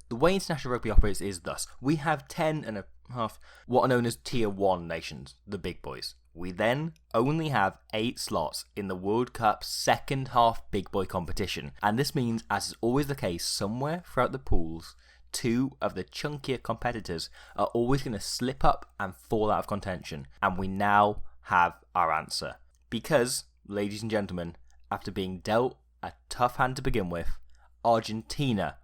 The way international rugby operates is thus. We have 10 and a half what are known as Tier 1 nations, the big boys. We then only have 8 slots in the World Cup's second half big boy competition. And this means, as is always the case, somewhere throughout the pools, 2 of the chunkier competitors are always going to slip up and fall out of contention. And we now have our answer. Because, ladies and gentlemen, after being dealt a tough hand to begin with, Argentina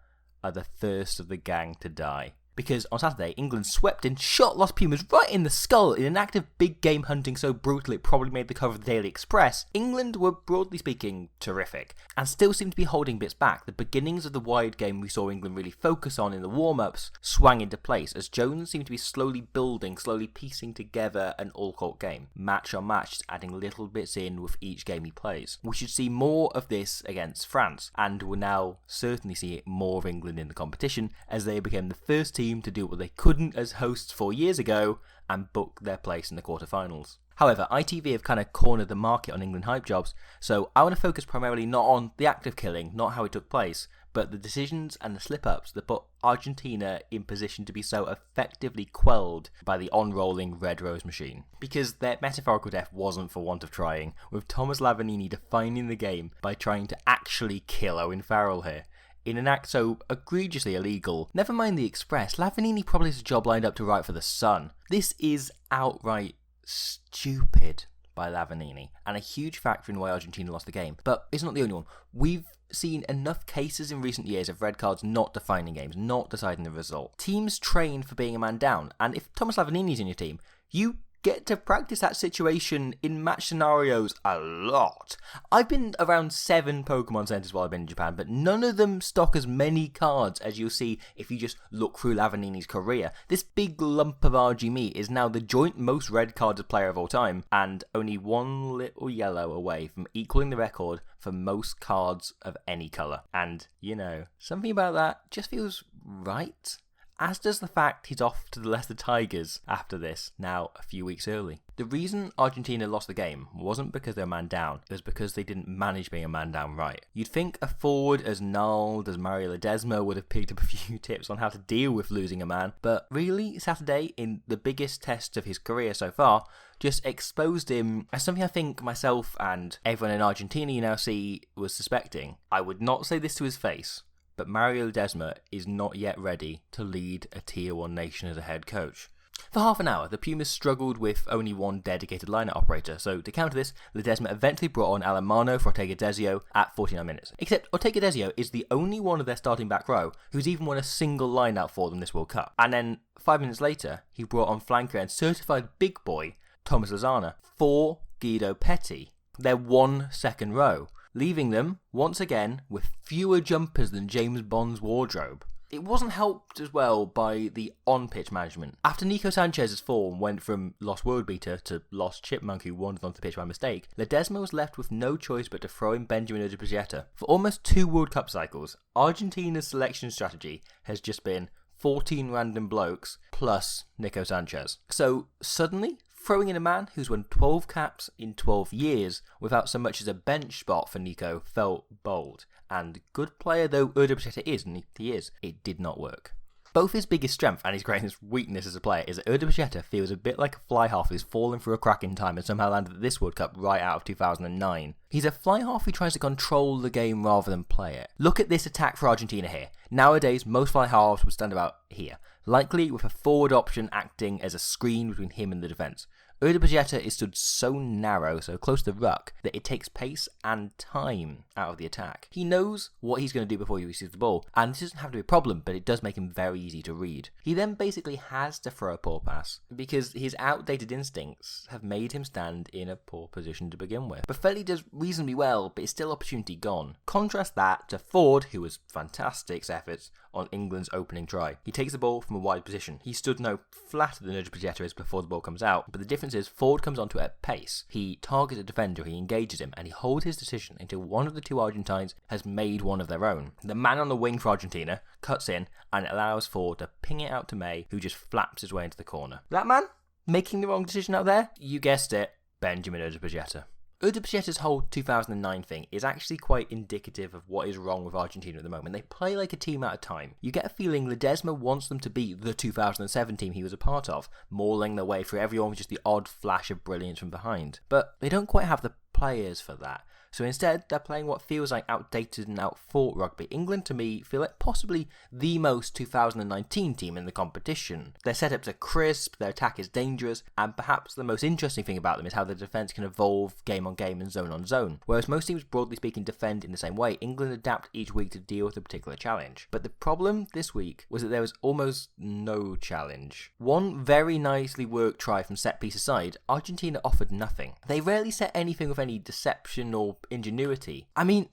are the first of the gang to die. Because on Saturday, England swept in, shot Los Pumas right in the skull in an act of big game hunting so brutal it probably made the cover of the Daily Express. England were, broadly speaking, terrific, and still seemed to be holding bits back. The beginnings of the wide game we saw England really focus on in the warm-ups swang into place, as Jones seemed to be slowly building, slowly piecing together an all-court game, match on match, just adding little bits in with each game he plays. We should see more of this against France, and we'll now certainly see more of England in the competition, as they became the first team to do what they couldn't as hosts 4 years ago and book their place in the quarterfinals. However, ITV have kind of cornered the market on England hype jobs, so I want to focus primarily not on the act of killing, not how it took place, but the decisions and the slip-ups that put Argentina in position to be so effectively quelled by the on-rolling Red Rose machine. Because their metaphorical death wasn't for want of trying, with Thomas Lavanini defining the game by trying to actually kill Owen Farrell here. In an act so egregiously illegal, never mind the Express, Lavanini probably has a job lined up to write for the Sun. This is outright stupid by Lavanini, and a huge factor in why Argentina lost the game. But it's not the only one. We've seen enough cases in recent years of red cards not defining games, not deciding the result. Teams train for being a man down, and if Thomas Lavanini's in your team, you get to practice that situation in match scenarios a lot. I've been around 7 Pokemon centers while I've been in Japan, but none of them stock as many cards as you'll see if you just look through Lavanini's career. This big lump of RG meat is now the joint most red carded player of all time, and only one little yellow away from equaling the record for most cards of any colour. And, you know, something about that just feels right. As does the fact he's off to the Leicester Tigers after this, now a few weeks early. The reason Argentina lost the game wasn't because they were man down, it was because they didn't manage being a man down right. You'd think a forward as gnarled as Mario Ledesma would have picked up a few tips on how to deal with losing a man, but really, Saturday, in the biggest test of his career so far, just exposed him as something I think myself and everyone in Argentina you now see was suspecting. I would not say this to his face, but Mario Ledesma is not yet ready to lead a Tier 1 nation as a head coach. For half an hour, the Pumas struggled with only one dedicated line-out operator, so to counter this, Ledesma eventually brought on Alemano for Ortega Desio at 49 minutes. Except Ortega Desio is the only one of their starting back row who's even won a single line-out for them this World Cup. And then, 5 minutes later, he brought on flanker and certified big boy Thomas Lozana for Guido Petty, their 1 second row, leaving them, once again, with fewer jumpers than James Bond's wardrobe. It wasn't helped as well by the on-pitch management. After Nico Sanchez's form went from lost world beater to lost chipmunk who wandered onto the pitch by mistake, Ledesma was left with no choice but to throw in Benjamin Urdipazieta. For almost 2 World Cup cycles, Argentina's selection strategy has just been 14 random blokes plus Nico Sanchez. So suddenly, throwing in a man who's won 12 caps in 12 years without so much as a bench spot for Nico felt bold. And good player though Urdipazieta is, and he is, it did not work. Both his biggest strength and his greatest weakness as a player is that Urdipazieta feels a bit like a fly half who's fallen through a crack in time and somehow landed at this World Cup right out of 2009. He's a fly half who tries to control the game rather than play it. Look at this attack for Argentina here. Nowadays, most fly halves would stand about here, likely with a forward option acting as a screen between him and the defence. Urdipazieta is stood so narrow, so close to the ruck, that it takes pace and time out of the attack. He knows what he's going to do before he receives the ball, and this doesn't have to be a problem, but it does make him very easy to read. He then basically has to throw a poor pass, because his outdated instincts have made him stand in a poor position to begin with. Buffelli does reasonably well, but it's still opportunity gone. Contrast that to Ford, who was fantastic efforts on England's opening try. He takes the ball from a wide position. He stood no flatter than Urdipazieta is before the ball comes out, but the difference is Ford comes onto it at pace. He targets a defender, he engages him, and he holds his decision until one of the 2 Argentines has made one of their own. The man on the wing for Argentina cuts in and allows Ford to ping it out to May, who just flaps his way into the corner. That man making the wrong decision out there? You guessed it, Benjamin Urdipazieta. Erdős whole 2009 thing is actually quite indicative of what is wrong with Argentina at the moment. They play like a team at a time. You get a feeling Ledesma wants them to be the 2007 team he was a part of, mauling their way through everyone with just the odd flash of brilliance from behind. But they don't quite have the players for that. So instead, they're playing what feels like outdated and outfought rugby. England, to me, feel like possibly the most 2019 team in the competition. Their setups are crisp, their attack is dangerous, and perhaps the most interesting thing about them is how their defence can evolve game on game and zone on zone. Whereas most teams, broadly speaking, defend in the same way, England adapt each week to deal with a particular challenge. But the problem this week was that there was almost no challenge. One very nicely worked try from set piece aside, Argentina offered nothing. They rarely set anything with any deception or ingenuity. I mean,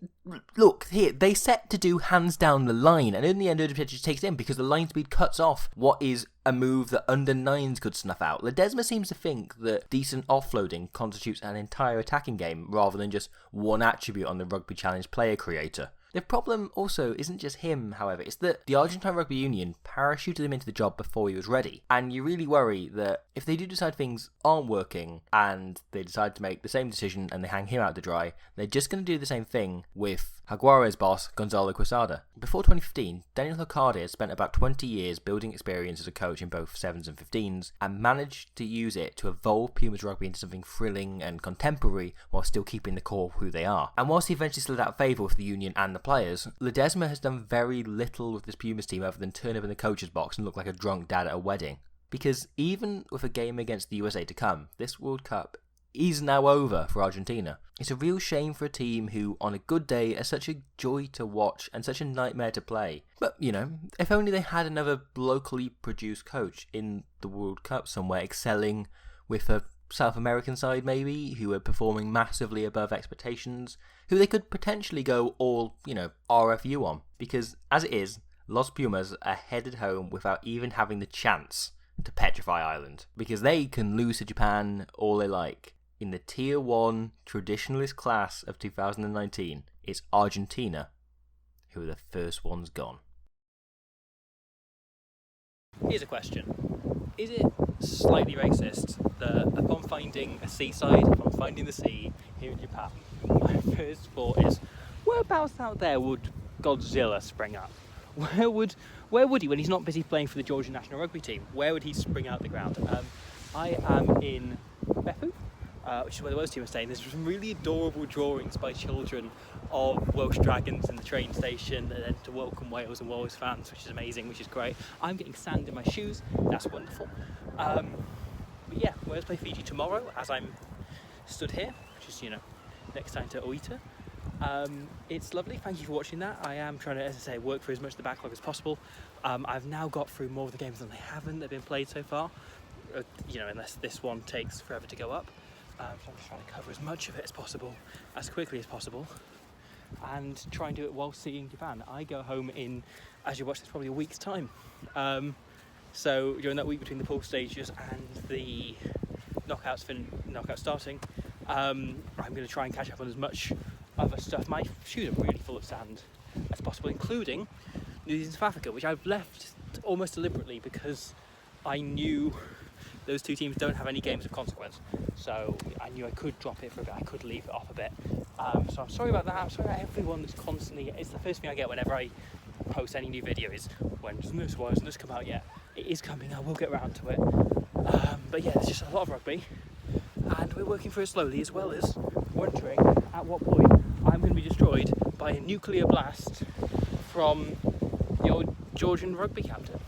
look here, they set to do hands down the line, and in the end Erdős just takes it in because the line speed cuts off what is a move that under nines could snuff out. Ledesma seems to think that decent offloading constitutes an entire attacking game rather than just one attribute on the Rugby Challenge player creator. The problem also isn't just him, however, it's that the Argentine Rugby Union parachuted him into the job before he was ready. And you really worry that if they do decide things aren't working and they decide to make the same decision and they hang him out to dry, they're just going to do the same thing with Jaguares boss Gonzalo Quesada. Before 2015, Daniel Hocade had spent about 20 years building experience as a coach in both 7s and 15s and managed to use it to evolve Pumas rugby into something thrilling and contemporary while still keeping the core of who they are. And whilst he eventually slid out of favour with the Union and the players, Ledesma has done very little with this Pumas team other than turn up in the coach's box and look like a drunk dad at a wedding. Because even with a game against the USA to come, this World Cup is now over for Argentina. It's a real shame for a team who, on a good day, are such a joy to watch and such a nightmare to play. But, you know, if only they had another locally produced coach in the World Cup somewhere excelling with a South American side maybe, who are performing massively above expectations, who they could potentially go all, RFU on. Because, as it is, Los Pumas are headed home without even having the chance to petrify Ireland. Because they can lose to Japan all they like. In the Tier 1 traditionalist class of 2019, it's Argentina who are the first ones gone. Here's a question. Is it slightly racist that upon finding a seaside, upon finding the sea here in Japan, my first thought is, whereabouts out there would Godzilla spring up? Where would he when he's not busy playing for the Georgian national rugby team? Where would he spring out the ground? I am in Beppu, which is where the Welsh team are staying. There's some really adorable drawings by children of Welsh dragons in the train station and then to welcome Wales and Wales fans, which is amazing, which is great. I'm getting sand in my shoes, that's wonderful. But yeah, Wales play Fiji tomorrow as I'm stood here, which is, next time to Oita. It's lovely, thank you for watching that. I am trying to, as I say, work through as much of the backlog as possible. I've now got through more of the games than they've been played so far, unless this one takes forever to go up. So I'm just trying to cover as much of it as possible, as quickly as possible, and try and do it while seeing Japan. I go home in, as you watch this, probably a week's time. So during that week between the pool stages and the knockout starting, I'm going to try and catch up on as much other stuff. My shoes are really full of sand as possible, including New Zealand South Africa, which I've left almost deliberately because I knew those two teams don't have any games of consequence, so I knew I could drop it for a bit, I could leave it off a bit. So I'm sorry about that. I'm sorry about everyone that's constantly, it's the first thing I get whenever I post any new video is, why hasn't this come out yet? It is coming, I will get around to it. But yeah, there's just a lot of rugby, and we're working through it slowly, as well as wondering at what point I'm going to be destroyed by a nuclear blast from the old Georgian rugby captain.